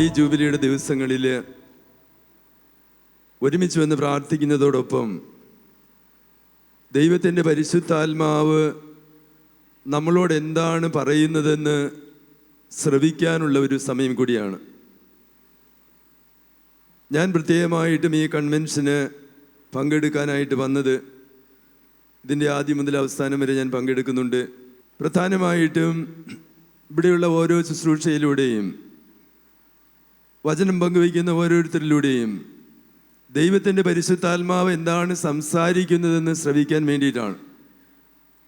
ഈ ജൂബിലിയുടെ ദിവസങ്ങളിൽ ഒരുമിച്ച് വന്ന് പ്രാർത്ഥിക്കുന്നതോടൊപ്പം ദൈവത്തിൻ്റെ പരിശുദ്ധാത്മാവ് നമ്മളോട് എന്താണ് പറയുന്നതെന്ന് ശ്രവിക്കാനുള്ള ഒരു സമയം കൂടിയാണ്. ഞാൻ പ്രത്യേകമായിട്ടും ഈ കൺവെൻഷന് പങ്കെടുക്കാനായിട്ട് വന്നത്, ഇതിൻ്റെ ആദ്യം മുതൽ അവസാനം വരെ ഞാൻ പങ്കെടുക്കുന്നുണ്ട്. പ്രധാനമായിട്ടും ഇവിടെയുള്ള ഓരോ ശുശ്രൂഷയിലൂടെയും വചനം പങ്കുവയ്ക്കുന്ന ഓരോരുത്തരിലൂടെയും ദൈവത്തിൻ്റെ പരിശുദ്ധാത്മാവ് എന്താണ് സംസാരിക്കുന്നതെന്ന് ശ്രവിക്കാൻ വേണ്ടിയിട്ടാണ്.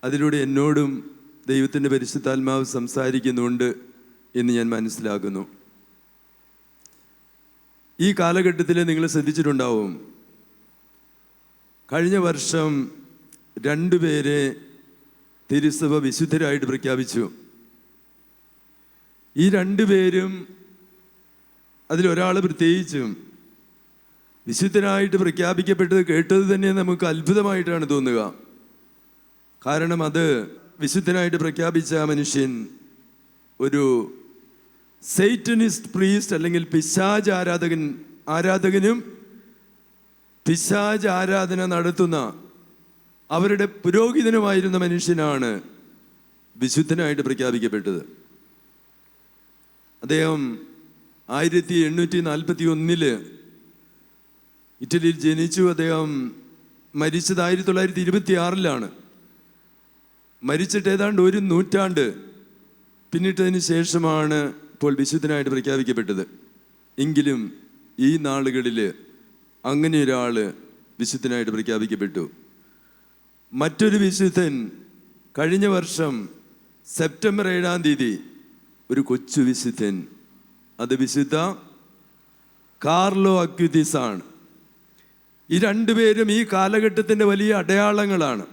അതിലൂടെ എന്നോടും ദൈവത്തിൻ്റെ പരിശുദ്ധാത്മാവ് സംസാരിക്കുന്നുണ്ട് എന്ന് ഞാൻ മനസ്സിലാക്കുന്നു. ഈ കാലഘട്ടത്തിൽ നിങ്ങൾ ശ്രദ്ധിച്ചിട്ടുണ്ടാവും, കഴിഞ്ഞ വർഷം 2 പേരെ തിരുസഭ വിശുദ്ധരായിട്ട് പ്രഖ്യാപിച്ചു. ഈ 2 പേരും, അതിലൊരാൾ പ്രത്യേകിച്ചും വിശുദ്ധനായിട്ട് പ്രഖ്യാപിക്കപ്പെട്ടത് കേട്ടത് തന്നെ നമുക്ക് അത്ഭുതമായിട്ടാണ് തോന്നുക. കാരണം അത് വിശുദ്ധനായിട്ട് പ്രഖ്യാപിച്ച മനുഷ്യൻ ഒരു സൈറ്റനിസ്റ്റ് പ്രീസ്റ്റ് അല്ലെങ്കിൽ പിശാച് ആരാധകനും പിശാച് ആരാധന നടത്തുന്ന അവരുടെ പുരോഹിതനുമായിരുന്ന മനുഷ്യനാണ് വിശുദ്ധനായിട്ട് പ്രഖ്യാപിക്കപ്പെട്ടത്. അദ്ദേഹം 1841 ഇറ്റലിയിൽ ജനിച്ചു. അദ്ദേഹം മരിച്ചത് 1926 മരിച്ചിട്ട് ഏതാണ്ട് 1 നൂറ്റാണ്ട് പിന്നിട്ടതിന് ശേഷമാണ് ഇപ്പോൾ വിശുദ്ധനായിട്ട് പ്രഖ്യാപിക്കപ്പെട്ടത്. എങ്കിലും ഈ നാളുകളിൽ അങ്ങനെ ഒരാൾ വിശുദ്ധനായിട്ട് പ്രഖ്യാപിക്കപ്പെട്ടു. മറ്റൊരു വിശുദ്ധൻ കഴിഞ്ഞ വർഷം സെപ്റ്റംബർ 7 ഒരു കൊച്ചു വിശുദ്ധൻ, അത് വിശുദ്ധ കാർലോ അക്വിതിസ് ആണ്. ഈ 2 പേരും ഈ കാലഘട്ടത്തിൻ്റെ വലിയ അടയാളങ്ങളാണ്.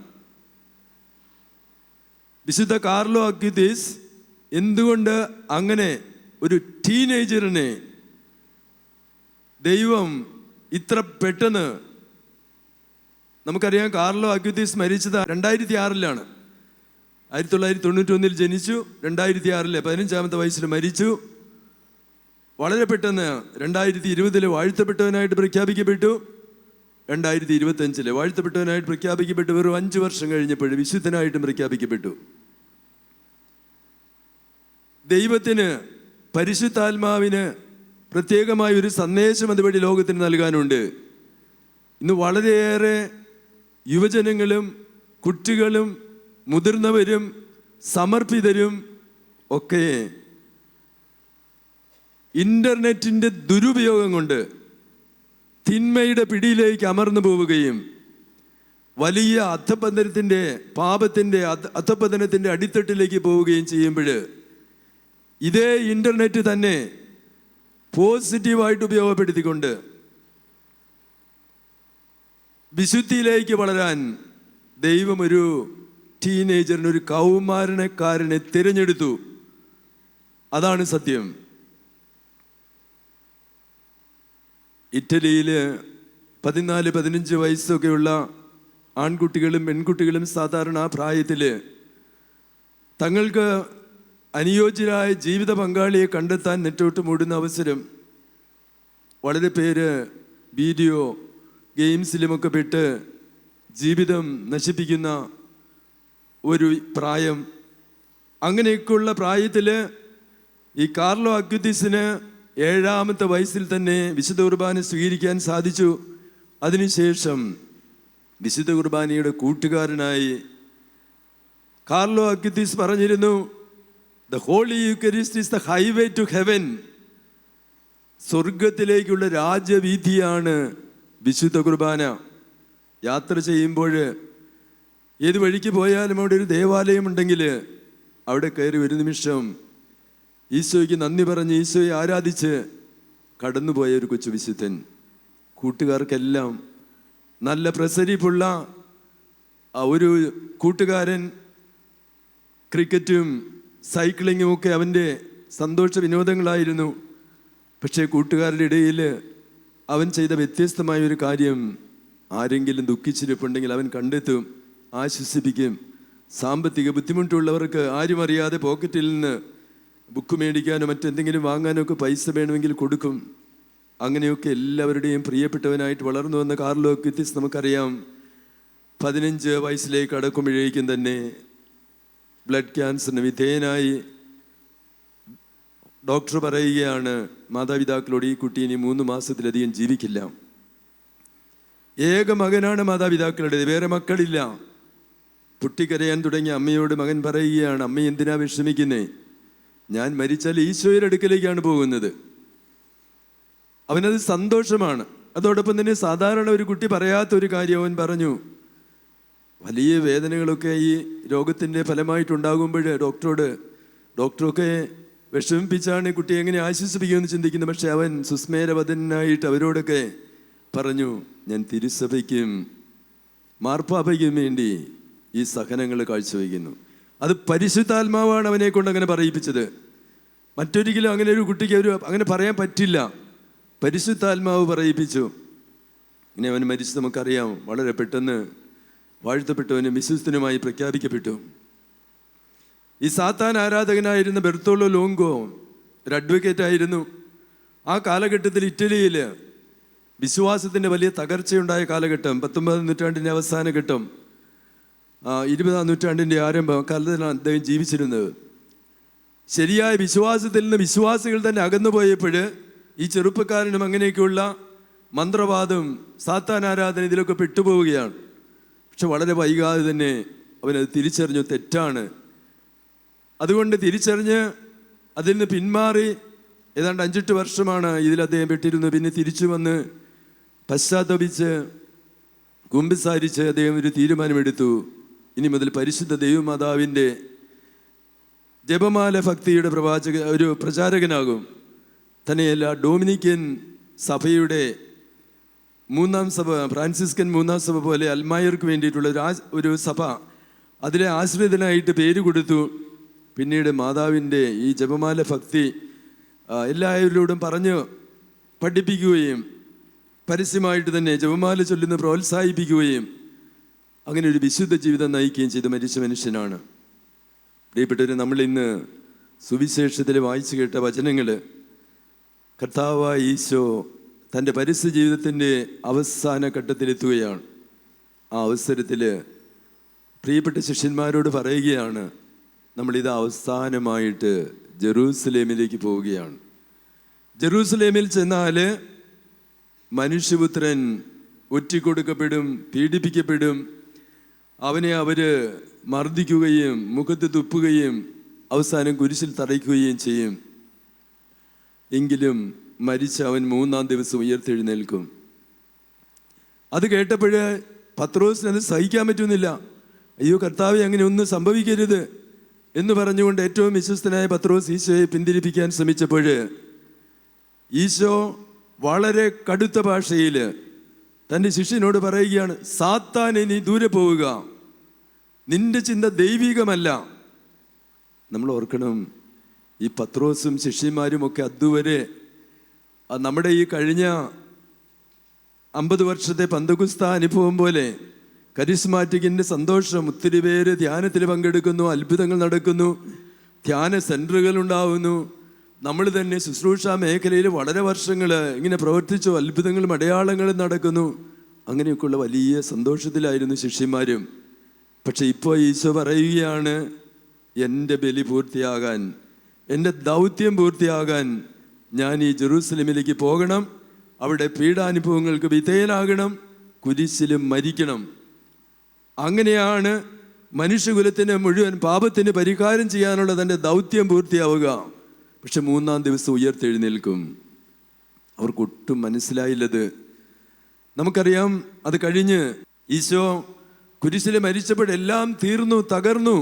വിശുദ്ധ കാർലോ അക്വിതിസ് എന്തുകൊണ്ട് അങ്ങനെ ഒരു ടീനേജറിനെ ദൈവം ഇത്ര പെട്ടെന്ന്, നമുക്കറിയാം കാർലോ അക്വിതിസ് മരിച്ചത് 2006 1991 ജനിച്ചു, 2006 15-ാമത്തെ വയസ്സിൽ മരിച്ചു. വളരെ പെട്ടെന്ന് 2020 വാഴ്ത്തപ്പെട്ടവനായിട്ട് പ്രഖ്യാപിക്കപ്പെട്ടു. 2025 വാഴ്ത്തപ്പെട്ടവനായിട്ട് പ്രഖ്യാപിക്കപ്പെട്ടു. വെറും 5 വർഷം കഴിഞ്ഞപ്പോൾ വിശുദ്ധനായിട്ടും പ്രഖ്യാപിക്കപ്പെട്ടു. ദൈവത്തിന്, പരിശുദ്ധാത്മാവിന് പ്രത്യേകമായ ഒരു സന്ദേശം അതുവഴി ലോകത്തിന് നൽകാനുണ്ട്. ഇന്ന് വളരെയേറെ യുവജനങ്ങളും കുട്ടികളും മുതിർന്നവരും സമർപ്പിതരും ഒക്കെ ഇൻ്റർനെറ്റിൻ്റെ ദുരുപയോഗം കൊണ്ട് തിന്മയുടെ പിടിയിലേക്ക് അമർന്നു പോവുകയും വലിയ അധപ്പതനത്തിൻ്റെ, പാപത്തിൻ്റെ അധപ്പതനത്തിൻ്റെ അടിത്തട്ടിലേക്ക് പോവുകയും ചെയ്യുമ്പോൾ ഇതേ ഇൻ്റർനെറ്റ് തന്നെ പോസിറ്റീവായിട്ട് ഉപയോഗപ്പെടുത്തിക്കൊണ്ട് വിശുദ്ധിയിലേക്ക് വളരാൻ ദൈവം ഒരു ടീനേജറിന്, ഒരു കൗമാരക്കാരനെ തിരഞ്ഞെടുത്തു. അതാണ് സത്യം. ഇറ്റലിയിൽ 14-15 വയസ്സൊക്കെയുള്ള ആൺകുട്ടികളും പെൺകുട്ടികളും സാധാരണ ആ പ്രായത്തിൽ തങ്ങൾക്ക് അനുയോജ്യരായ ജീവിത പങ്കാളിയെ കണ്ടെത്താൻ നെറ്റോട്ട് മൂടുന്ന അവസരം, വളരെ പേര് വീഡിയോ ഗെയിംസിലുമൊക്കെ പെട്ട് ജീവിതം നശിപ്പിക്കുന്ന ഒരു പ്രായം. അങ്ങനെയൊക്കെയുള്ള പ്രായത്തിൽ ഈ കാർലോ അക്വിതിസിന് 7-ാമത്തെ വയസ്സിൽ തന്നെ വിശുദ്ധ കുർബാന സ്വീകരിക്കാൻ സാധിച്ചു. അതിനുശേഷം വിശുദ്ധ കുർബാനയുടെ കൂട്ടുകാരനായി കാർലോ അക്വിതിസ് പറഞ്ഞിരുന്നു, the holy eucharist is the highway to heaven. സ്വർഗത്തിലേക്കുള്ള രാജവീഥിയാണ് വിശുദ്ധ കുർബാന. യാത്ര ചെയ്യുമ്പോൾ ഏത് വഴിക്ക് പോയാലും അവിടെ ഒരു ദേവാലയം ഉണ്ടെങ്കിൽ അവിടെ കയറി ഒരു നിമിഷം ഈശോയ്ക്ക് നന്ദി പറഞ്ഞ് ഈശോയെ ആരാധിച്ച് കടന്നുപോയ ഒരു കൊച്ചു വിശുദ്ധൻ. കൂട്ടുകാർക്കെല്ലാം നല്ല പ്രസരിപ്പുള്ള ഒരു കൂട്ടുകാരൻ. ക്രിക്കറ്റും സൈക്ലിങ്ങും ഒക്കെ അവൻ്റെ സന്തോഷ വിനോദങ്ങളായിരുന്നു. പക്ഷേ കൂട്ടുകാരുടെ ഇടയിൽ അവൻ ചെയ്ത വ്യത്യസ്തമായ ഒരു കാര്യം, ആരെങ്കിലും ദുഃഖിച്ചിരിപ്പുണ്ടെങ്കിൽ അവൻ കണ്ടെത്തും, ആശ്വസിപ്പിക്കും. സാമ്പത്തിക ബുദ്ധിമുട്ടുള്ളവർക്ക് ആരും അറിയാതെ പോക്കറ്റിൽ നിന്ന് ബുക്ക് മേടിക്കാനോ മറ്റെന്തെങ്കിലും വാങ്ങാനോ ഒക്കെ പൈസ വേണമെങ്കിൽ കൊടുക്കും. അങ്ങനെയൊക്കെ എല്ലാവരുടെയും പ്രിയപ്പെട്ടവനായിട്ട് വളർന്നു വന്ന കാർലോ അക്വിറ്റീസ് നമുക്കറിയാം. 15 വയസ്സിലേക്ക് അടക്കുമ്പോഴേക്കും തന്നെ ബ്ലഡ് ക്യാൻസറിന് വിധേയനായി. ഡോക്ടർ പറയുകയാണ് മാതാപിതാക്കളോട്, ഈ കുട്ടി ഇനി 3 മാസത്തിലധികം ജീവിക്കില്ല. ഏക മകനാണ് മാതാപിതാക്കളുടേത്, വേറെ മക്കളില്ല. പൊട്ടിക്കരയാൻ തുടങ്ങിയ അമ്മയോട് മകൻ പറയുകയാണ്, അമ്മ എന്തിനാ വിഷമിക്കുന്നേ? ഞാൻ മരിച്ചാൽ ഈശോയുടെ അടുക്കലേക്കാണ് പോകുന്നത്. അവനത് സന്തോഷമാണ്. അതോടൊപ്പം തന്നെ സാധാരണ ഒരു കുട്ടി പറയാത്ത ഒരു കാര്യം അവൻ പറഞ്ഞു. വലിയ വേദനകളൊക്കെ ഈ രോഗത്തിൻ്റെ ഫലമായിട്ടുണ്ടാകുമ്പോൾ ഡോക്ടറൊക്കെ വിഷമിപ്പിച്ചാണ് ഈ കുട്ടിയെ എങ്ങനെ ആശ്വസിപ്പിക്കുമെന്ന് ചിന്തിക്കുന്നു. പക്ഷെ അവൻ സുസ്മേരവദനായിട്ട് അവരോടൊക്കെ പറഞ്ഞു, ഞാൻ തിരുസഭയ്ക്കും മാർപ്പാപ്പയ്ക്കും വേണ്ടി ഈ സഹനങ്ങൾ കാഴ്ചവെക്കുന്നു. അത് പരിശുദ്ധാത്മാവാണ് അവനെ കൊണ്ട് അങ്ങനെ പറയിപ്പിച്ചത്. മറ്റൊരിക്കലും അങ്ങനെ ഒരു കുട്ടിക്ക് അങ്ങനെ പറയാൻ പറ്റില്ല. പരിശുദ്ധാത്മാവ് പറയിപ്പിച്ചു. ഇനി അവൻ മരിച്ച് നമുക്കറിയാം. വളരെ പെട്ടെന്ന് വാഴ്ത്തപ്പെട്ടവനും വിശ്വസ്തനുമായി പ്രഖ്യാപിക്കപ്പെട്ടു. ഈ സാത്താൻ ആരാധകനായിരുന്ന ബെർത്തോളോ ലോങ്കോ ഒരു അഡ്വക്കേറ്റ് ആയിരുന്നു. ആ കാലഘട്ടത്തിൽ ഇറ്റലിയിൽ വിശ്വാസത്തിൻ്റെ വലിയ തകർച്ചയുണ്ടായ കാലഘട്ടം, 19ാം നൂറ്റാണ്ടിൻ്റെ അവസാന ഘട്ടം, 20ാം നൂറ്റാണ്ടിൻ്റെ ആരംഭം കാലത്തിലാണ് അദ്ദേഹം ജീവിച്ചിരുന്നത്. ശരിയായ വിശ്വാസത്തിൽ നിന്ന് വിശ്വാസികൾ തന്നെ അകന്നുപോയപ്പോൾ ഈ ചെറുപ്പക്കാരനും അങ്ങനെയൊക്കെയുള്ള മന്ത്രവാദം, സാത്താൻ ആരാധന ഇതിലൊക്കെ പെട്ടുപോവുകയാണ്. പക്ഷെ വളരെ വൈകാതെ തന്നെ അവനത് തിരിച്ചറിഞ്ഞു, തെറ്റാണ്. അതുകൊണ്ട് തിരിച്ചറിഞ്ഞ് അതിൽ നിന്ന് പിന്മാറി ഏതാണ്ട് 5-8 വർഷമാണ് ഇതിൽ അദ്ദേഹം പെട്ടിരുന്നത്. പിന്നെ തിരിച്ചു വന്ന് പശ്ചാത്തപിച്ച് കുമ്പസാരിച്ച് അദ്ദേഹം ഒരു തീരുമാനമെടുത്തു. ഇനി മുതൽ പരിശുദ്ധ ദൈവമാതാവിൻ്റെ ജപമാല ഭക്തിയുടെ ഒരു പ്രചാരകനാകും. തന്നെയല്ല, ഡൊമിനിക്കൻ സഭയുടെ 3ാം സഭ, ഫ്രാൻസിസ്കൻ 3ാം സഭ പോലെ അൽമായർക്ക് വേണ്ടിയിട്ടുള്ള ഒരു സഭ, അതിലെ ആശ്രിതനായിട്ട് പേര് കൊടുത്തു. പിന്നീട് മാതാവിൻ്റെ ഈ ജപമാല ഭക്തി എല്ലാവരിലൂടും പറഞ്ഞ് പഠിപ്പിക്കുകയും പരസ്യമായിട്ട് തന്നെ ജപമാല ചൊല്ലുന്ന പ്രോത്സാഹിപ്പിക്കുകയും അങ്ങനെ ഒരു വിശുദ്ധ ജീവിതം നയിക്കുകയും ചെയ്ത മരിച്ച മനുഷ്യനാണ്. പ്രിയപ്പെട്ടവർ, നമ്മളിന്ന് സുവിശേഷത്തിൽ വായിച്ചു കേട്ട വചനങ്ങൾ കർത്താവായ ഈശോ തൻ്റെ പരിസ്ഥിതി ജീവിതത്തിൻ്റെ അവസാന ഘട്ടത്തിലെത്തുകയാണ്. ആ അവസരത്തിൽ പ്രിയപ്പെട്ട ശിഷ്യന്മാരോട് പറയുകയാണ്, നമ്മളിത് അവസാനമായിട്ട് ജെറൂസലേമിലേക്ക് പോവുകയാണ്. ജെറൂസലേമിൽ ചെന്നാൽ മനുഷ്യപുത്രൻ ഒറ്റിക്കൊടുക്കപ്പെടും, പീഡിപ്പിക്കപ്പെടും. അവനെ അവർ മർദ്ദിക്കുകയും മുഖത്ത് തുപ്പുകയും അവസാനം കുരിശിൽ തറയ്ക്കുകയും ചെയ്യും. എങ്കിലും മരിച്ച അവൻ 3ാം ദിവസം ഉയർത്തെഴുന്നേൽക്കും. അത് കേട്ടപ്പോൾ പത്രോസിന് അത് സഹിക്കാൻ പറ്റുന്നില്ല. അയ്യോ കർത്താവേ, അങ്ങനെ ഒന്നും സംഭവിക്കരുത് എന്ന് പറഞ്ഞുകൊണ്ട് ഏറ്റവും വിശ്വസ്തനായ പത്രോസ് ഈശോയെ പിന്തിരിപ്പിക്കാൻ ശ്രമിച്ചപ്പോൾ ഈശോ വളരെ കടുത്ത ഭാഷയിൽ തൻ്റെ ശിഷ്യനോട് പറയുകയാണ്, സാത്താനെ നീ ദൂരെ പോവുക, നിന്റെ ചിന്ത ദൈവികമല്ല. നമ്മൾ ഓർക്കണം, ഈ പത്രോസും ശിഷ്യന്മാരുമൊക്കെ അതുവരെ നമ്മുടെ ഈ കഴിഞ്ഞ 50 വർഷത്തെ പന്തകുസ്ത അനുഭവം പോലെ കരിസ്മാറ്റിക്കിൻ്റെ സന്തോഷം, ഒത്തിരി പേര് ധ്യാനത്തിൽ പങ്കെടുക്കുന്നു, അത്ഭുതങ്ങൾ നടക്കുന്നു, ധ്യാന സെൻറ്ററുകൾ ഉണ്ടാവുന്നു. നമ്മൾ തന്നെ ശുശ്രൂഷ മേഖലയിൽ വളരെ വർഷങ്ങൾ ഇങ്ങനെ പ്രവർത്തിച്ചു, അത്ഭുതങ്ങളും അടയാളങ്ങളും നടക്കുന്നു. അങ്ങനെയൊക്കെയുള്ള വലിയ സന്തോഷത്തിലായിരുന്നു ശിഷ്യന്മാരും. പക്ഷെ ഇപ്പോൾ ഈശോ പറയുകയാണ്, എൻ്റെ ബലി പൂർത്തിയാകാൻ, എൻ്റെ ദൗത്യം പൂർത്തിയാകാൻ ഞാൻ ഈ ജെറൂസലേമിലേക്ക് പോകണം, അവിടെ പീഡാനുഭവങ്ങൾക്ക് വിധേയനാകണം, കുരിശിലും മരിക്കണം. അങ്ങനെയാണ് മനുഷ്യകുലത്തിന് മുഴുവൻ പാപത്തിന് പരിഹാരം ചെയ്യാനുള്ള തൻ്റെ ദൗത്യം പൂർത്തിയാവുക. പക്ഷെ 3ാം ദിവസം ഉയർത്തെഴുന്നേൽക്കും. അവർക്കൊട്ടും മനസ്സിലായില്ലത്. നമുക്കറിയാം, അത് കഴിഞ്ഞ് ഈശോ കുരിശിൽ മരിച്ചപ്പോഴെല്ലാം തീർന്നു, തകർന്നു.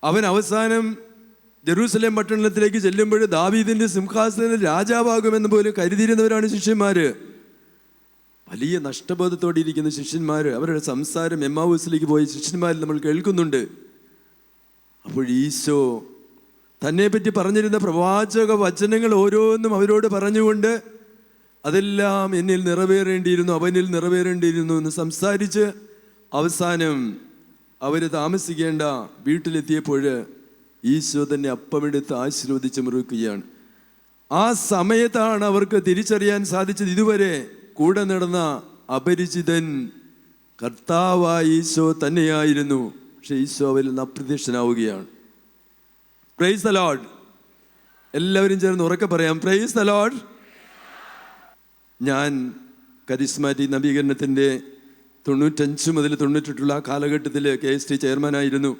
അവൻ അവസാനം ജെറൂസലേം പട്ടണത്തിലേക്ക് ചെല്ലുമ്പോൾ ദാവീദിന്റെ സിംഹാസനത്തിൽ രാജാവാകുമെന്ന് പോലും കരുതിയിരുന്നവരാണ് ശിഷ്യന്മാർ. വലിയ നഷ്ടബോധത്തോടെ ഇരിക്കുന്ന ശിഷ്യന്മാർ, അവരുടെ സംസാരം എമ്മാവൂസിലേക്ക് പോയ ശിഷ്യന്മാരിൽ നമ്മൾ കേൾക്കുന്നുണ്ട്. അപ്പോൾ ഈശോ തന്നെപ്പറ്റി പറഞ്ഞിരുന്ന പ്രവാചക വചനങ്ങൾ ഓരോന്നും അവരോട് പറഞ്ഞുകൊണ്ട് അതെല്ലാം എന്നിൽ നിറവേറേണ്ടിയിരുന്നു, അവനിൽ നിറവേറേണ്ടിയിരുന്നു എന്ന് സംസാരിച്ച് അവസാനം അവർ താമസിക്കേണ്ട വീട്ടിലെത്തിയപ്പോൾ ഈശോ തന്നെ അപ്പമെടുത്ത് ആശീർവദിച്ച് മുറിക്കുകയാണ്. ആ സമയത്താണ് അവർക്ക് തിരിച്ചറിയാൻ സാധിച്ചത് ഇതുവരെ കൂടെ നടന്ന അപരിചിതൻ കർത്താവായ ഈശോ തന്നെയായിരുന്നു. പക്ഷെ ഈശോ അവരിൽ നിന്ന് അപ്രത്യക്ഷനാവുകയാണ്. Praise the Lord. എല്ലാവരും ചേർന്ന് ഉറക്കെ പറയാം, പ്രൈസ് ദി ലോർഡ്. ഞാൻ കരിസ്മാറ്റിക് നവീകരണത്തിൻ്റെ 95 മുതൽ 98 ആ കാലഘട്ടത്തിൽ KST ചെയർമാനായിരുന്നു.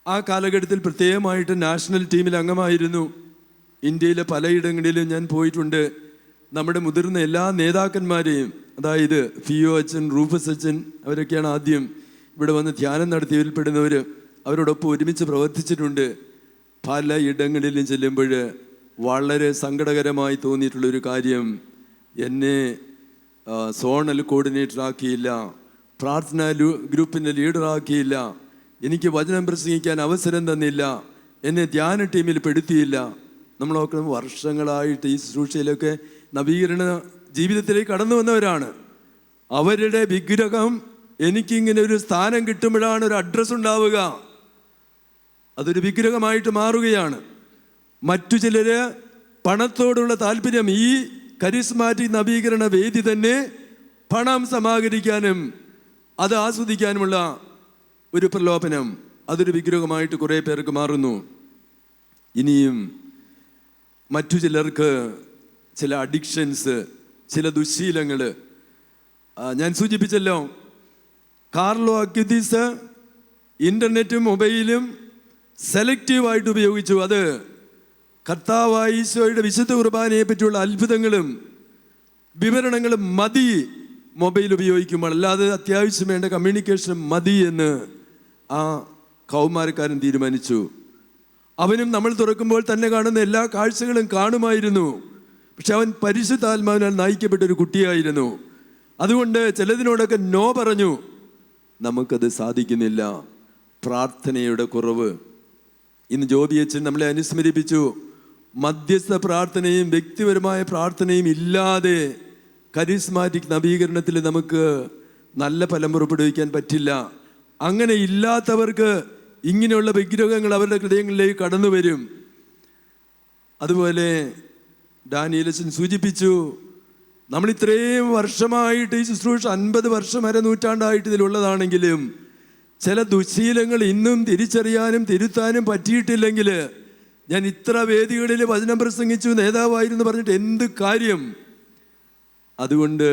ആ കാലഘട്ടത്തിൽ പ്രത്യേകമായിട്ട് നാഷണൽ ടീമിൽ അംഗമായിരുന്നു. ഇന്ത്യയിലെ പലയിടങ്ങളിലും ഞാൻ പോയിട്ടുണ്ട്. നമ്മുടെ മുതിർന്ന എല്ലാ നേതാക്കന്മാരെയും, അതായത് ഫിയോ അച്ഛൻ, റൂഫസ് അച്ഛൻ, അവരൊക്കെയാണ് ആദ്യം ഇവിടെ വന്ന് ധ്യാനം നടത്തിയവരിൽ പെടുന്നവർ. അവരോടൊപ്പം ഒരുമിച്ച് പ്രവർത്തിച്ചിട്ടുണ്ട്. പലയിടങ്ങളിലും ചെല്ലുമ്പോൾ വളരെ സങ്കടകരമായി തോന്നിയിട്ടുള്ളൊരു കാര്യം, എന്നെ സോണൽ കോർഡിനേറ്റർ ആക്കിയില്ല, പ്രാർത്ഥനാ ഗ്രൂപ്പിൻ്റെ ലീഡറാക്കിയില്ല, എനിക്ക് വചനം പ്രസംഗിക്കാൻ അവസരം തന്നില്ല, എന്നെ ധ്യാന ടീമിൽ പെടുത്തിയില്ല. നമ്മളൊക്കെ വർഷങ്ങളായിട്ട് ഈ ശുശ്രൂഷയിലൊക്കെ നവീകരണ ജീവിതത്തിലേക്ക് കടന്നു വന്നവരാണ്. അവരുടെ വിഗ്രഹം എനിക്കിങ്ങനെ ഒരു സ്ഥാനം കിട്ടുമ്പോഴാണ് ഒരു അഡ്രസ്സ് ഉണ്ടാവുക, അതൊരു വിഗ്രഹമായിട്ട് മാറുകയാണ്. മറ്റു ചിലര് പണത്തോടുള്ള താല്പര്യം, ഈ കരിസ്മാറ്റിക് നവീകരണ വേദി തന്നെ പണം സമാഹരിക്കാനും അത് ആസ്വദിക്കാനുമുള്ള ഒരു പ്രലോഭനം, അതൊരു വിഗ്രഹമായിട്ട് കുറേ പേർക്ക് മാറുന്നു. ഇനിയും മറ്റു ചിലർക്ക് ചില അഡിക്ഷൻസ്, ചില ദുശ്ശീലങ്ങൾ. ഞാൻ സൂചിപ്പിച്ചല്ലോ, കാർലോ അക്യുതീസ് ഇൻ്റർനെറ്റും മൊബൈലും സെലക്റ്റീവായിട്ട് ഉപയോഗിച്ചു. അത് കർത്താവായ ഈശോയുടെ വിശുദ്ധ കുർബാനയെ പറ്റിയുള്ള അത്ഭുതങ്ങളും വിവരണങ്ങളും മതി മൊബൈൽ ഉപയോഗിക്കുമ്പോൾ, അല്ലാതെ അത്യാവശ്യം വേണ്ട കമ്മ്യൂണിക്കേഷൻ മതി എന്ന് ആ കൗമാരക്കാരൻ തീരുമാനിച്ചു. അവനും നമ്മൾ തുറക്കുമ്പോൾ തന്നെ കാണുന്ന എല്ലാ കാഴ്ചകളും കാണുമായിരുന്നു. പക്ഷെ അവൻ പരിശുദ്ധാത്മാവിനാൽ നയിക്കപ്പെട്ടൊരു കുട്ടിയായിരുന്നു. അതുകൊണ്ട് ചിലതിനോടൊക്കെ നോ പറഞ്ഞു. നമുക്കത് സാധിക്കുന്നില്ല, പ്രാർത്ഥനയുടെ കുറവ്. ഇന്ന് ജോബി അച്ഛൻ നമ്മളെ അനുസ്മരിപ്പിച്ചു. മധ്യസ്ഥ പ്രാർത്ഥനയും വ്യക്തിപരമായ പ്രാർത്ഥനയും ഇല്ലാതെ കരിസ്മാറ്റിക് നവീകരണത്തിൽ നമുക്ക് നല്ല ഫലം പുറപ്പെടുവിക്കാൻ പറ്റില്ല. അങ്ങനെ ഇല്ലാത്തവർക്ക് ഇങ്ങനെയുള്ള വിഗ്രഹങ്ങൾ അവരുടെ ഹൃദയങ്ങളിലേക്ക് കടന്നു വരും. അതുപോലെ ഡാനിയേലച്ചൻ സൂചിപ്പിച്ചു, നമ്മൾ ഇത്രയും വർഷമായിട്ട് ഈ ശുശ്രൂഷ 50 വർഷം വരെ നൂറ്റാണ്ടായിട്ട് ഇതിലുള്ളതാണെങ്കിലും ചില ദുശ്ശീലങ്ങൾ ഇന്നും തിരിച്ചറിയാനും തിരുത്താനും പറ്റിയിട്ടില്ലെങ്കിൽ ഞാൻ ഇത്ര വേദികളിൽ വചനം പ്രസംഗിച്ചു, നേതാവായിരുന്നു പറഞ്ഞിട്ട് എന്ത് കാര്യം? അതുകൊണ്ട്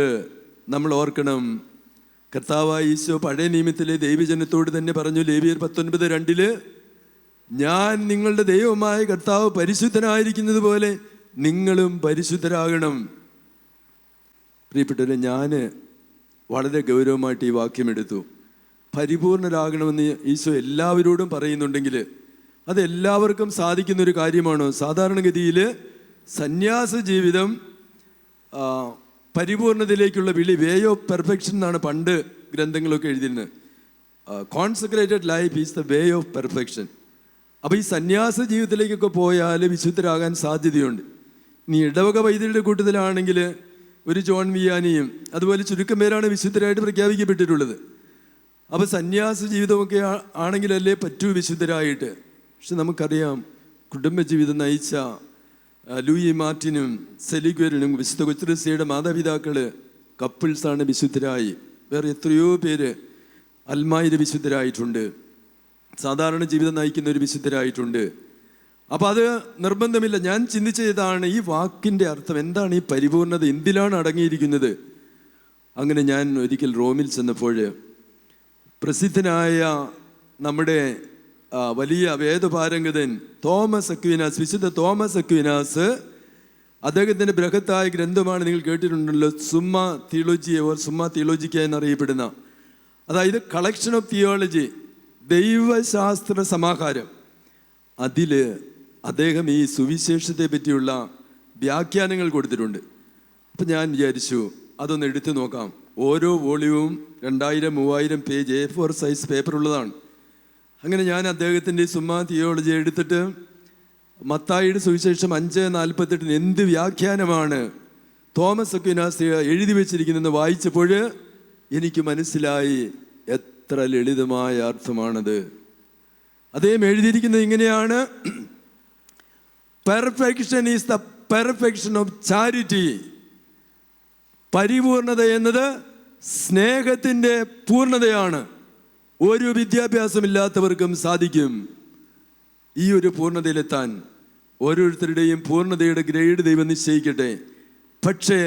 നമ്മൾ ഓർക്കണം, കർത്താവായ ഈശോ പഴയ നിയമത്തിലെ ദൈവജനത്തോട് തന്നെ പറഞ്ഞു, ലേവ്യർ 19:2, ഞാൻ നിങ്ങളുടെ ദൈവമായ കർത്താവ് പരിശുദ്ധനായിരിക്കുന്നത് പോലെ നിങ്ങളും പരിശുദ്ധരാകണം. പ്രിയപ്പെട്ടവരെ, ഞാൻ വളരെ ഗൗരവമായിട്ട് ഈ വാക്യമെടുത്തു. പരിപൂർണരാകണമെന്ന് ഈശോ എല്ലാവരോടും പറയുന്നുണ്ടെങ്കിൽ അത് എല്ലാവർക്കും സാധിക്കുന്നൊരു കാര്യമാണോ? സാധാരണഗതിയിൽ സന്യാസ ജീവിതം പരിപൂർണതയിലേക്കുള്ള വിളി, വേ ഓഫ് പെർഫെക്ഷൻ എന്നാണ് പണ്ട് ഗ്രന്ഥങ്ങളൊക്കെ എഴുതിയിരുന്നത്. Consecrated life is the way of perfection. അപ്പോൾ ഈ സന്യാസ ജീവിതത്തിലേക്കൊക്കെ പോയാൽ വിശുദ്ധരാകാൻ സാധ്യതയുണ്ട്. ഇനി ഇടവക വൈദ്യരുടെ കൂട്ടത്തിലാണെങ്കിൽ ഒരു ജോൺ വിയാനിയും അതുപോലെ ചുരുക്കം പേരാണ് വിശുദ്ധരായിട്ട് പ്രഖ്യാപിക്കപ്പെട്ടിട്ടുള്ളത്. അപ്പോൾ സന്യാസ ജീവിതമൊക്കെ ആണെങ്കിലല്ലേ പറ്റൂ വിശുദ്ധരായിട്ട്. പക്ഷെ നമുക്കറിയാം, കുടുംബജീവിതം നയിച്ച ലൂയി മാർട്ടിനും സെലിഗ്വരിനും വിശുദ്ധ കൊച്ചുത്രേസ്യയുടെ മാതാപിതാക്കൾ കപ്പിൾസാണ് വിശുദ്ധരായി. വേറെ എത്രയോ പേര് അൽമായിര് വിശുദ്ധരായിട്ടുണ്ട്, സാധാരണ ജീവിതം നയിക്കുന്ന ഒരു വിശുദ്ധരായിട്ടുണ്ട്. അപ്പം അത് നിർബന്ധമില്ല. ഞാൻ ചിന്തിച്ചതാണ് ഈ വാക്കിൻ്റെ അർത്ഥം എന്താണ്, ഈ പരിപൂർണത എന്തിലാണ് അടങ്ങിയിരിക്കുന്നത്. അങ്ങനെ ഞാൻ ഒരിക്കൽ റോമിൽ ചെന്നപ്പോൾ പ്രസിദ്ധനായ നമ്മുടെ വലിയ വേദപാരംഗതൻ തോമസ് അക്വീനാസ്, വിശുദ്ധ തോമസ് അക്വീനാസ്, അദ്ദേഹത്തിൻ്റെ ബൃഹത്തായ ഗ്രന്ഥമാണ്, നിങ്ങൾ കേട്ടിട്ടുണ്ടല്ലോ, സുമ്മ തിയോളജിയെ ഓർ സുമ്മ തിയോളജിക്ക എന്നറിയപ്പെടുന്ന, അതായത് കളക്ഷൻ ഓഫ് തിയോളജി, ദൈവശാസ്ത്ര സമാഹാരം. അതിൽ അദ്ദേഹം ഈ സുവിശേഷത്തെ പറ്റിയുള്ള വ്യാഖ്യാനങ്ങൾ കൊടുത്തിട്ടുണ്ട്. അപ്പം ഞാൻ വിചാരിച്ചു അതൊന്ന് എടുത്തു നോക്കാം. ഓരോ വോളിയവും 2000-3000 പേജ് A4 സൈസ് പേപ്പറുള്ളതാണ്. അങ്ങനെ ഞാൻ അദ്ദേഹത്തിൻ്റെ സുമ്മ തിയോളജി എടുത്തിട്ട് മത്തായിയുടെ സുവിശേഷം 5:48 എന്ത് വ്യാഖ്യാനമാണ് തോമസ് അക്വീനാസ് എഴുതി വെച്ചിരിക്കുന്നതെന്ന് വായിച്ചപ്പോൾ എനിക്ക് മനസ്സിലായി എത്ര ലളിതമായ അർത്ഥമാണത്. അദ്ദേഹം എഴുതിയിരിക്കുന്നത് ഇങ്ങനെയാണ്: perfection is the perfection of charity. പരിപൂർണത എന്നത് സ്നേഹത്തിൻ്റെ പൂർണ്ണതയാണ്. ഒരു വിദ്യാഭ്യാസമില്ലാത്തവർക്കും സാധിക്കും ഈ ഒരു പൂർണ്ണതയിലെത്താൻ. ഓരോരുത്തരുടെയും പൂർണ്ണതയുടെ ഗ്രേഡ് ദൈവം നിശ്ചയിക്കട്ടെ. പക്ഷേ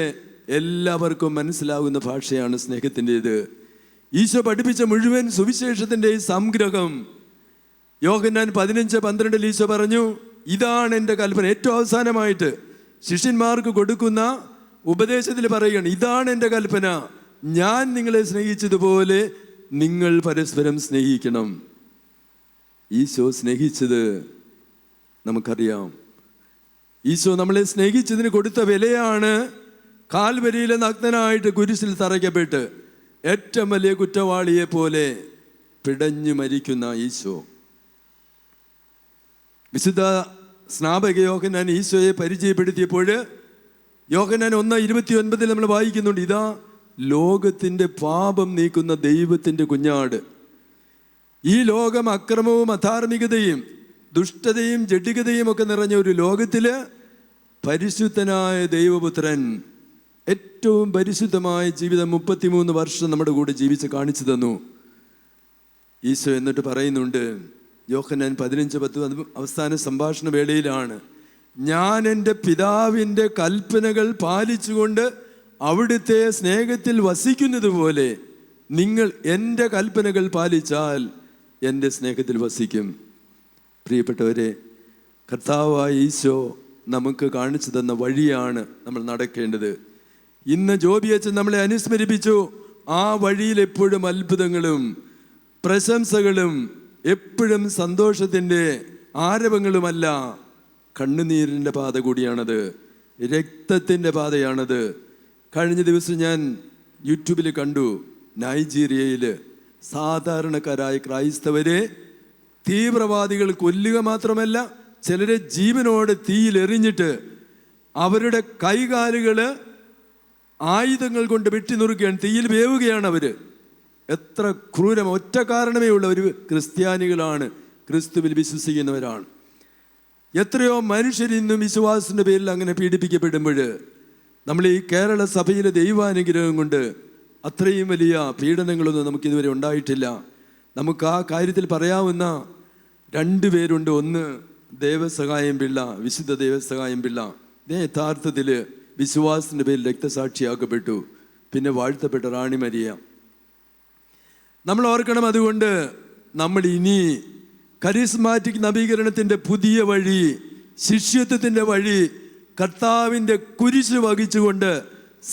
എല്ലാവർക്കും മനസ്സിലാകുന്ന ഭാഷയാണ് സ്നേഹത്തിൻ്റെത്. ഈശോ പഠിപ്പിച്ച മുഴുവൻ സുവിശേഷത്തിൻ്റെ സംഗ്രഹം യോഹന്നാൻ 15:12 ഈശോ പറഞ്ഞു, ഇതാണ് എൻ്റെ കൽപ്പന. ഏറ്റവും അവസാനമായിട്ട് ശിഷ്യന്മാർക്ക് കൊടുക്കുന്ന ഉപദേശത്തിൽ പറയുകയാണ്, ഇതാണ് എൻ്റെ കൽപ്പന, ഞാൻ നിങ്ങളെ സ്നേഹിച്ചതുപോലെ നിങ്ങൾ പരസ്പരം സ്നേഹിക്കണം. ഈശോ സ്നേഹിച്ചത് നമുക്കറിയാം. ഈശോ നമ്മളെ സ്നേഹിച്ചതിന് കൊടുത്ത വിലയാണ് കാൽവരിയിലെ നഗ്നനായിട്ട് കുരിശിൽ തറയ്ക്കപ്പെട്ട് ഏറ്റവും വലിയ കുറ്റവാളിയെ പോലെ പിടഞ്ഞു മരിക്കുന്ന ഈശോ. വിശുദ്ധ സ്നാപക യോഹന്നാൻ ഈശോയെ പരിചയപ്പെടുത്തിയപ്പോൾ യോഹന്നാൻ 1:29 നമ്മൾ വായിക്കുന്നുണ്ട്, ഇതാ ലോകത്തിൻ്റെ പാപം നീക്കുന്ന ദൈവത്തിൻ്റെ കുഞ്ഞാട്. ഈ ലോകം അക്രമവും അധാർമികതയും ദുഷ്ടതയും ജഡികതയും ഒക്കെ നിറഞ്ഞ ഒരു ലോകത്തിൽ പരിശുദ്ധനായ ദൈവപുത്രൻ ഏറ്റവും പരിശുദ്ധമായ ജീവിതം 33 വർഷം നമ്മുടെ കൂടെ ജീവിച്ച് കാണിച്ചു തന്നു ഈശോ. എന്നിട്ട് പറയുന്നുണ്ട് യോഹന്നാൻ 15:10 അവസാന സംഭാഷണ വേളയിലാണ്, ഞാൻ എൻ്റെ പിതാവിൻ്റെ കൽപ്പനകൾ പാലിച്ചുകൊണ്ട് അവിടുത്തെ സ്നേഹത്തിൽ വസിക്കുന്നത് പോലെ നിങ്ങൾ എൻ്റെ കൽപ്പനകൾ പാലിച്ചാൽ എൻ്റെ സ്നേഹത്തിൽ വസിക്കും. പ്രിയപ്പെട്ടവരെ, കർത്താവായ ഈശോ നമുക്ക് കാണിച്ചു തന്ന വഴിയാണ് നമ്മൾ നടക്കേണ്ടത്. ഇന്ന് ജോബി അച്ഛൻ നമ്മളെ അനുസ്മരിപ്പിച്ചു. ആ വഴിയിൽ എപ്പോഴും അത്ഭുതങ്ങളും പ്രശംസകളും എപ്പോഴും സന്തോഷത്തിൻ്റെ ആരവങ്ങളുമല്ല, കണ്ണുനീരിൻ്റെ പാത കൂടിയാണത്, രക്തത്തിൻ്റെ പാതയാണത്. കഴിഞ്ഞ ദിവസം ഞാൻ യൂട്യൂബിൽ കണ്ടു, നൈജീരിയയിൽ സാധാരണക്കാരായ ക്രൈസ്തവരെ തീവ്രവാദികൾ കൊല്ലുക മാത്രമല്ല, ചിലരെ ജീവനോടെ തീയിലെറിഞ്ഞിട്ട് അവരുടെ കൈകാലുകൾ ആയുധങ്ങൾ കൊണ്ട് വെട്ടി നുറുക്കുകയാണ്, തീയിൽ വേവുകയാണ് അവർ. എത്ര ക്രൂരം! ഒറ്റ കാരണമേ ഉള്ളൂ, അവർ ക്രിസ്ത്യാനികളാണ്, ക്രിസ്തുവിൽ വിശ്വസിക്കുന്നവരാണ്. എത്രയോ മനുഷ്യരിന്നും വിശ്വാസത്തിൻ്റെ പേരിൽ അങ്ങനെ പീഡിപ്പിക്കപ്പെടുമ്പോൾ നമ്മൾ ഈ കേരള സഭയിലെ ദൈവാനുഗ്രഹം കൊണ്ട് അത്രയും വലിയ പീഡനങ്ങളൊന്നും നമുക്കിതുവരെ ഉണ്ടായിട്ടില്ല. നമുക്ക് ആ കാര്യത്തിൽ പറയാവുന്ന 2 പേരുണ്ട്. ഒന്ന് ദേവസഹായം പിള്ള, വിശുദ്ധ ദേവസഹായം പിള്ള. യഥാർത്ഥത്തിൽ വിശ്വാസത്തിൻ്റെ പേരിൽ രക്തസാക്ഷിയാക്കപ്പെട്ടു. പിന്നെ വാഴ്ത്തപ്പെട്ട റാണി മരിയ. നമ്മൾ ഓർക്കണം, അതുകൊണ്ട് നമ്മൾ ഇനി കരിസ്മാറ്റിക് നവീകരണത്തിൻ്റെ പുതിയ വഴി, ശിഷ്യത്വത്തിൻ്റെ വഴി, കർത്താവിൻ്റെ കുരിശ് വഹിച്ചുകൊണ്ട്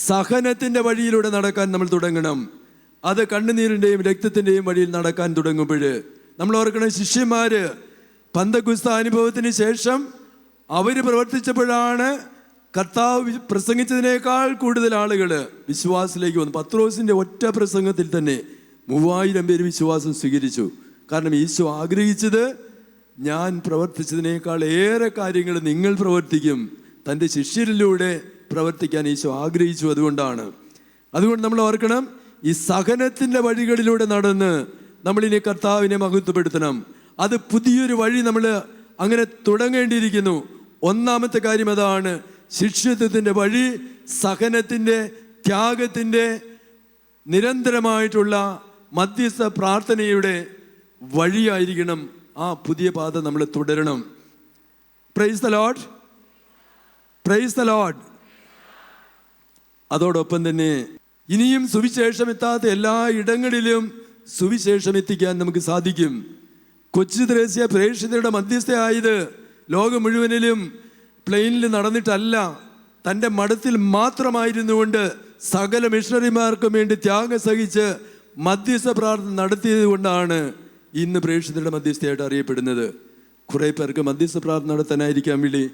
സഹനത്തിൻ്റെ വഴിയിലൂടെ നടക്കാൻ നമ്മൾ തുടങ്ങണം. അത് കണ്ണുനീരിൻ്റെയും രക്തത്തിൻ്റെയും വഴിയിൽ നടക്കാൻ തുടങ്ങുമ്പോൾ നമ്മൾ ഓർക്കണം, ശിഷ്യന്മാര് പന്തക്കുസ്ത അനുഭവത്തിന് ശേഷം അവർ പ്രവർത്തിച്ചപ്പോഴാണ് കർത്താവ് പ്രസംഗിച്ചതിനേക്കാൾ കൂടുതൽ ആളുകൾ വിശ്വാസത്തിലേക്ക് വന്നു. പത്രോസിൻ്റെ ഒറ്റ പ്രസംഗത്തിൽ തന്നെ 3000 പേര് വിശ്വാസം സ്വീകരിച്ചു. കാരണം ഈശോ ആഗ്രഹിച്ചത്, ഞാൻ പ്രവർത്തിച്ചതിനേക്കാൾ ഏറെ കാര്യങ്ങൾ നിങ്ങൾ പ്രവർത്തിക്കും. തൻ്റെ ശിഷ്യരിലൂടെ പ്രവർത്തിക്കാൻ ഈശോ ആഗ്രഹിച്ചു. അതുകൊണ്ട് നമ്മൾ ഓർക്കണം, ഈ സഹനത്തിൻ്റെ വഴികളിലൂടെ നടന്ന് നമ്മളിനി കർത്താവിനെ മഹത്വപ്പെടുത്തണം. അത് പുതിയൊരു വഴി നമ്മൾ അങ്ങനെ തുടങ്ങേണ്ടിയിരിക്കുന്നു. ഒന്നാമത്തെ കാര്യം അതാണ്, ശിഷ്യത്വത്തിൻ്റെ വഴി, സഹനത്തിൻ്റെ, ത്യാഗത്തിൻ്റെ, നിരന്തരമായിട്ടുള്ള മധ്യസ്ഥ പ്രാർത്ഥനയുടെ വഴിയായിരിക്കണം ആ പുതിയ പാത നമ്മൾ തുടരണം. Praise the Lord, praise the Lord. അതോടൊപ്പം തന്നെ ഇനിയും സുവിശേഷം എത്താത്ത എല്ലാ ഇടങ്ങളിലും സുവിശേഷം എത്തിക്കാൻ നമുക്ക് സാധിക്കും. കൊച്ചു ത്രേസ്യ പ്രേക്ഷിതരുടെ മധ്യസ്ഥയായത് ലോകം മുഴുവനിലും പ്ലെയിനിൽ നടന്നിട്ടല്ല, തൻ്റെ മഠത്തിൽ മാത്രമായിരുന്നു കൊണ്ട് സകല മിഷണറിമാർക്കും വേണ്ടി ത്യാഗം സഹിച്ച് മധ്യസ്ഥ പ്രാർത്ഥന നടത്തിയത് കൊണ്ടാണ് ഇന്ന് പ്രേക്ഷിതരുടെ മധ്യസ്ഥയായിട്ട് അറിയപ്പെടുന്നത്. കുറേ പേർക്ക് മധ്യസ്ഥ പ്രാർത്ഥന നടത്താനായിരിക്കാം വിളി,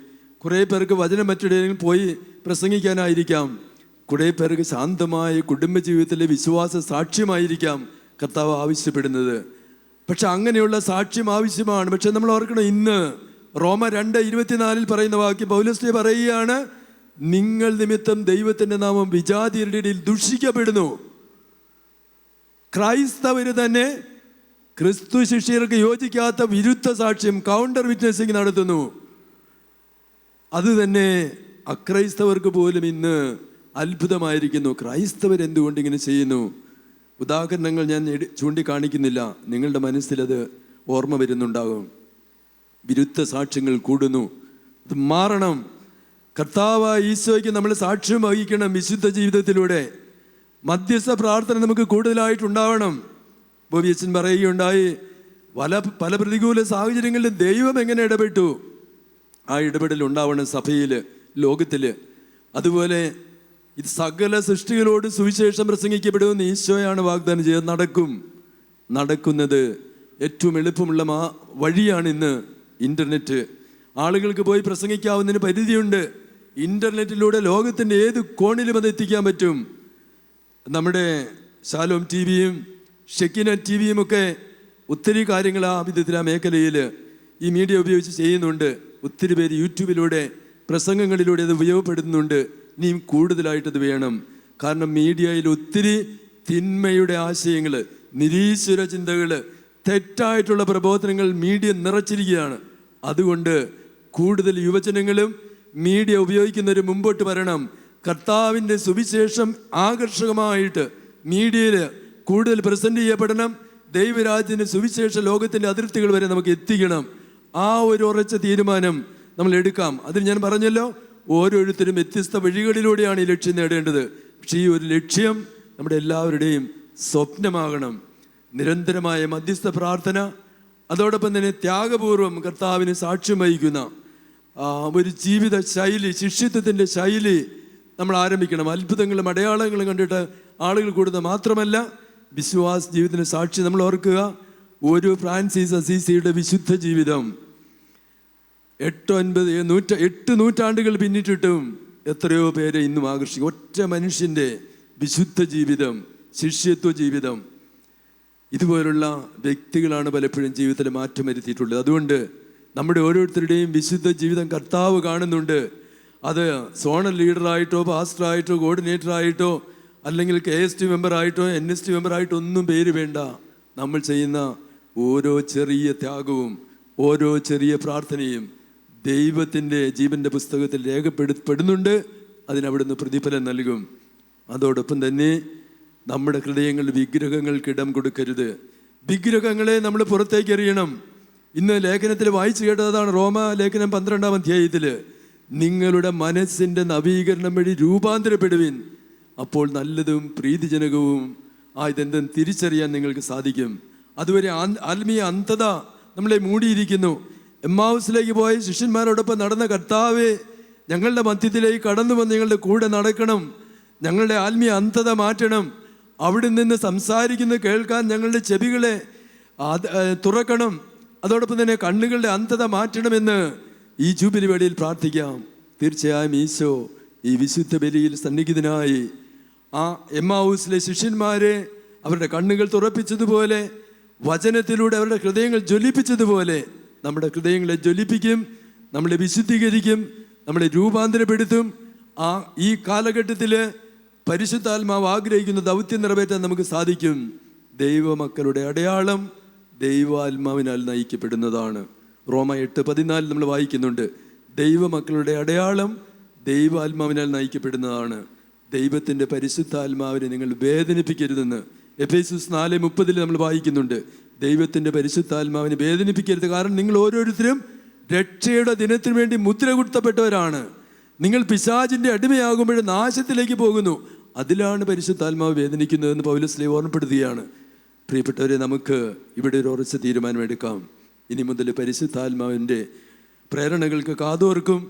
കുറേ പേർക്ക് വചനം മറ്റിടയിൽ പോയി പ്രസംഗിക്കാനായിരിക്കാം, കുറേ പേർക്ക് ശാന്തമായ കുടുംബജീവിതത്തിലെ വിശ്വാസ സാക്ഷ്യമായിരിക്കാം കർത്താവ് ആവശ്യപ്പെടുന്നത്. പക്ഷെ അങ്ങനെയുള്ള സാക്ഷ്യം ആവശ്യമാണ്. പക്ഷെ നമ്മൾ ഓർക്കണം, ഇന്ന് റോമ 2:24 പറയുന്ന വാക്യം പൗലോസ് പറയുകയാണ്, നിങ്ങൾ നിമിത്തം ദൈവത്തിൻ്റെ നാമം വിജാതിയരുടെ ഇടയിൽ ദുഷിക്കപ്പെടുന്നു. ക്രൈസ്തവര് തന്നെ ക്രിസ്തു ശിഷ്യർക്ക് യോജിക്കാത്ത വിരുദ്ധ സാക്ഷ്യം, കൗണ്ടർ വിറ്റ്നസിങ് നടത്തുന്നു. അത് തന്നെ അക്രൈസ്തവർക്ക് പോലും ഇന്ന് അത്ഭുതമായിരിക്കുന്നു. ക്രൈസ്തവർ എന്തുകൊണ്ട് ഇങ്ങനെ ചെയ്യുന്നു? ഉദാഹരണങ്ങൾ ഞാൻ ചൂണ്ടിക്കാണിക്കുന്നില്ല, നിങ്ങളുടെ മനസ്സിലത് ഓർമ്മ വരുന്നുണ്ടാകും. വിരുദ്ധ സാക്ഷ്യങ്ങൾ കൂടുന്നു. അത് മാറണം. കർത്താവായ ഈശോയ്ക്ക് നമ്മൾ സാക്ഷ്യം വഹിക്കണം വിശുദ്ധ ജീവിതത്തിലൂടെ. മധ്യസ്ഥ പ്രാർത്ഥന നമുക്ക് കൂടുതലായിട്ടുണ്ടാവണം. ബോബിയച്ചൻ പറയുകയുണ്ടായി, പല പ്രതികൂല സാഹചര്യങ്ങളിലും ദൈവം എങ്ങനെ ഇടപെട്ടു, ആ ഇടപെടൽ ഉണ്ടാവണം സഭയിൽ, ലോകത്തിൽ. അതുപോലെ ഇത് സകല സൃഷ്ടികളോട് സുവിശേഷം പ്രസംഗിക്കപ്പെടുമെന്ന് ഈശോയാണ് വാഗ്ദാനം ചെയ്തത്. നടക്കുന്നത് ഏറ്റവും എളുപ്പമുള്ള വഴിയാണ് ഇന്ന് ഇൻ്റർനെറ്റ്. ആളുകൾക്ക് പോയി പ്രസംഗിക്കാവുന്നതിന് പരിധിയുണ്ട്. ഇൻ്റർനെറ്റിലൂടെ ലോകത്തിൻ്റെ ഏത് കോണിലും അത് എത്തിക്കാൻ പറ്റും. നമ്മുടെ ശാലോം ടി വിയും ഷെക്കിന ടി വിയും ഒക്കെ ഒത്തിരി കാര്യങ്ങൾ ആ വിധത്തിൽ, ആ മേഖലയിൽ ഈ മീഡിയ ഉപയോഗിച്ച് ചെയ്യുന്നുണ്ട്. ഒത്തിരി പേര് യൂട്യൂബിലൂടെ പ്രസംഗങ്ങളിലൂടെ അത് ഉപയോഗപ്പെടുത്തുന്നുണ്ട്. ഇനിയും കൂടുതലായിട്ടത് വേണം. കാരണം മീഡിയയിൽ ഒത്തിരി തിന്മയുടെ ആശയങ്ങൾ, നിരീശ്വര ചിന്തകൾ, തെറ്റായിട്ടുള്ള പ്രബോധനങ്ങൾ മീഡിയ നിറച്ചിരിക്കുകയാണ്. അതുകൊണ്ട് കൂടുതൽ യുവജനങ്ങളും മീഡിയ ഉപയോഗിക്കുന്നവർ മുമ്പോട്ട് വരണം. കർത്താവിൻ്റെ സുവിശേഷം ആകർഷകമായിട്ട് മീഡിയയിൽ കൂടുതൽ പ്രസൻറ്റ് ചെയ്യപ്പെടണം. ദൈവരാജ്യത്തിൻ്റെ സുവിശേഷ ലോകത്തിൻ്റെ അതിർത്തികൾ വരെ നമുക്ക് എത്തിക്കണം. ആ ഒരു ഉറച്ച തീരുമാനം നമ്മൾ എടുക്കാം. അതിൽ ഞാൻ പറഞ്ഞല്ലോ, ഓരോരുത്തരും വ്യത്യസ്ത വഴികളിലൂടെയാണ് ഈ ലക്ഷ്യം നേടേണ്ടത്. പക്ഷേ ഈ ഒരു ലക്ഷ്യം നമ്മുടെ എല്ലാവരുടെയും സ്വപ്നമാകണം. നിരന്തരമായ മധ്യസ്ഥ പ്രാർത്ഥന, അതോടൊപ്പം തന്നെ ത്യാഗപൂർവം കർത്താവിന് സാക്ഷ്യം വഹിക്കുന്ന ഒരു ജീവിത ശൈലി, ശിഷ്യത്വത്തിൻ്റെ ശൈലി നമ്മൾ ആരംഭിക്കണം. അത്ഭുതങ്ങളും അടയാളങ്ങളും കണ്ടിട്ട് ആളുകൾ കൂടുന്നത് മാത്രമല്ല, വിശ്വാസ ജീവിതത്തിന് സാക്ഷി. നമ്മൾ ഓർക്കുക, ഒരു ഫ്രാൻസിസ് അസീസിയുടെ വിശുദ്ധ ജീവിതം 8 നൂറ്റാണ്ടുകൾ പിന്നിട്ടിട്ടും എത്രയോ പേരെ ഇന്നും ആകർഷിക്കും. ഒറ്റ മനുഷ്യൻ്റെ വിശുദ്ധ ജീവിതം, ശിഷ്യത്വ ജീവിതം. ഇതുപോലുള്ള വ്യക്തികളാണ് പലപ്പോഴും ജീവിതത്തിൽ മാറ്റം വരുത്തിയിട്ടുള്ളത്. അതുകൊണ്ട് നമ്മുടെ ഓരോരുത്തരുടെയും വിശുദ്ധ ജീവിതം കർത്താവ് കാണുന്നുണ്ട്. അത് സോണൽ ലീഡറായിട്ടോ പാസ്റ്ററായിട്ടോ കോർഡിനേറ്ററായിട്ടോ അല്ലെങ്കിൽ KST മെമ്പറായിട്ടോ NST മെമ്പറായിട്ടോ ഒന്നും പേര് വേണ്ട. നമ്മൾ ചെയ്യുന്ന ഓരോ ചെറിയ ത്യാഗവും ഓരോ ചെറിയ പ്രാർത്ഥനയും ദൈവത്തിൻ്റെ ജീവൻ്റെ പുസ്തകത്തിൽ രേഖപ്പെടുത്തപ്പെടുന്നുണ്ട്. അതിനവിടുന്ന് പ്രതിഫലം നൽകും. അതോടൊപ്പം തന്നെ നമ്മുടെ ഹൃദയങ്ങളിൽ വിഗ്രഹങ്ങൾക്ക് ഇടം കൊടുക്കരുത്. വിഗ്രഹങ്ങളെ നമ്മൾ പുറത്തേക്ക് എറിയണം. ഇന്ന് ലേഖനത്തിൽ വായിച്ചു കേട്ടതാണ്, റോമ ലേഖനം 12-ാം അധ്യായത്തിൽ, നിങ്ങളുടെ മനസ്സിൻ്റെ നവീകരണം വഴി രൂപാന്തരപ്പെടുവിൻ, അപ്പോൾ നല്ലതും പ്രീതിജനകവും ഇതെന്തെന്ന് തിരിച്ചറിയാൻ നിങ്ങൾക്ക് സാധിക്കും. അതുവരെ ആത്മീയ അന്ധത നമ്മളെ മൂടിയിരിക്കുന്നു. എമ്മാവുസിലേക്ക് പോയ ശിഷ്യന്മാരോടൊപ്പം നടന്ന കർത്താവേ, ഞങ്ങളുടെ മധ്യത്തിലേക്ക് കടന്നു വന്ന് ഞങ്ങളുടെ കൂടെ നടക്കണം, ഞങ്ങളുടെ ആത്മീയ അന്ധത മാറ്റണം, അവിടെ നിന്ന് സംസാരിക്കുന്നത് കേൾക്കാൻ ഞങ്ങളുടെ ചെവികളെ തുറക്കണം, അതോടൊപ്പം തന്നെ കണ്ണുകളുടെ അന്ധത മാറ്റണമെന്ന് ഈ ജൂബിലി വേളയിൽ പ്രാർത്ഥിക്കാം. തീർച്ചയായും ഈശോ ഈ വിശുദ്ധ ബലിയിൽ സന്നിഹിതനായി എമ്മാവൂസിലെ ശിഷ്യന്മാരെ അവരുടെ കണ്ണുകൾ തുറപ്പിച്ചതുപോലെ, വചനത്തിലൂടെ അവരുടെ ഹൃദയങ്ങൾ ജ്വലിപ്പിച്ചതുപോലെ നമ്മുടെ ഹൃദയങ്ങളെ ജ്വലിപ്പിക്കും, നമ്മളെ വിശുദ്ധീകരിക്കും, നമ്മളെ രൂപാന്തരപ്പെടുത്തും. ഈ കാലഘട്ടത്തിൽ പരിശുദ്ധാത്മാവ് ആഗ്രഹിക്കുന്ന ദൗത്യം നിറവേറ്റാൻ നമുക്ക് സാധിക്കും. ദൈവമക്കളുടെ അടയാളം ദൈവാത്മാവിനാൽ നയിക്കപ്പെടുന്നതാണ്. റോമ 8:14 നമ്മൾ വായിക്കുന്നുണ്ട്, ദൈവമക്കളുടെ അടയാളം ദൈവാത്മാവിനാൽ നയിക്കപ്പെടുന്നതാണ്. ദൈവത്തിൻ്റെ പരിശുദ്ധാത്മാവിനെ നിങ്ങൾ വേദനിപ്പിക്കരുതെന്ന് എഫേസ്യസ് 4:30 നമ്മൾ വായിക്കുന്നുണ്ട്. ദൈവത്തിൻ്റെ പരിശുദ്ധാത്മാവിനെ വേദനിപ്പിക്കരുത്, കാരണം നിങ്ങൾ ഓരോരുത്തരും രക്ഷയുടെ ദിനത്തിന് വേണ്ടി മുദ്ര കുത്തപ്പെട്ടവരാണ്. നിങ്ങൾ പിശാചിൻ്റെ അടിമയാകുമ്പോൾ നാശത്തിലേക്ക് പോകുന്നു. അതിലാണ് പരിശുദ്ധാത്മാവ് വേദനിക്കുന്നതെന്ന് പൗലോസ് ഓർമ്മപ്പെടുത്തുകയാണ്. പ്രിയപ്പെട്ടവരെ, നമുക്ക് ഇവിടെ ഒരു ഉറച്ച തീരുമാനമെടുക്കാം. ഇനി മുതൽ പരിശുദ്ധാത്മാവിൻ്റെ പ്രേരണകൾക്ക് കാതോർക്കും.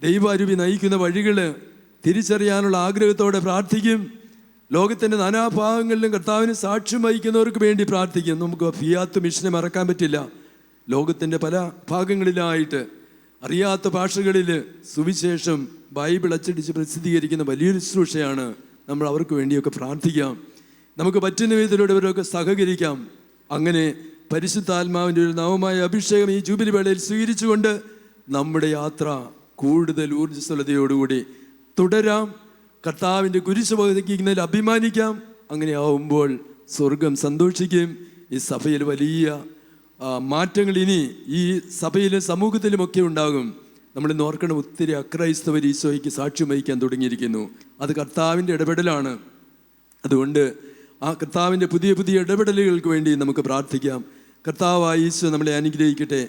ദൈവാരൂപി നയിക്കുന്ന വഴികൾ തിരിച്ചറിയാനുള്ള ആഗ്രഹത്തോടെ പ്രാർത്ഥിക്കും. ലോകത്തിൻ്റെ നാനാഭാഗങ്ങളിലും കർത്താവിന് സാക്ഷ്യം വഹിക്കുന്നവർക്ക് വേണ്ടി പ്രാർത്ഥിക്കും. നമുക്ക് ഫിയാത്ത് മിഷനെ മറക്കാൻ പറ്റില്ല. ലോകത്തിൻ്റെ പല ഭാഗങ്ങളിലായിട്ട് അറിയാത്ത ഭാഷകളിൽ സുവിശേഷം ബൈബിൾ അച്ചടിച്ച് പ്രസിദ്ധീകരിക്കുന്ന വലിയൊരു ശുശ്രൂഷയാണ്. നമ്മൾ അവർക്ക് വേണ്ടിയൊക്കെ പ്രാർത്ഥിക്കാം. നമുക്ക് പറ്റുന്ന വിധത്തിലൂടെ ഇവരൊക്കെ സഹകരിക്കാം. അങ്ങനെ പരിശുദ്ധാത്മാവിൻ്റെ ഒരു നവമായ അഭിഷേകം ഈ ജൂബിലി വേളയിൽ സ്വീകരിച്ചുകൊണ്ട് നമ്മുടെ യാത്ര കൂടുതൽ ഊർജ്ജസ്വലതയോടുകൂടി തുടരാം. കർത്താവിൻ്റെ കുരിശ് വഹിക്കുന്നതിൽ അഭിമാനിക്കാം. അങ്ങനെ ആവുമ്പോൾ സ്വർഗം സന്തോഷിക്കും. ഈ സഭയിൽ വലിയ മാറ്റങ്ങൾ ഇനി ഈ സഭയിലും സമൂഹത്തിലുമൊക്കെ ഉണ്ടാകും. നമ്മളിന്ന് ഓർക്കണം, ഒത്തിരി അക്രൈസ്തവർ ഈശോയ്ക്ക് സാക്ഷ്യം വഹിക്കാൻ തുടങ്ങിയിരിക്കുന്നു. അത് കർത്താവിൻ്റെ ഇടപെടലാണ്. അതുകൊണ്ട് ആ കർത്താവിൻ്റെ പുതിയ പുതിയ ഇടപെടലുകൾക്ക് വേണ്ടി നമുക്ക് പ്രാർത്ഥിക്കാം. കർത്താവായ ഈശോ നമ്മളെ അനുഗ്രഹിക്കട്ടെ.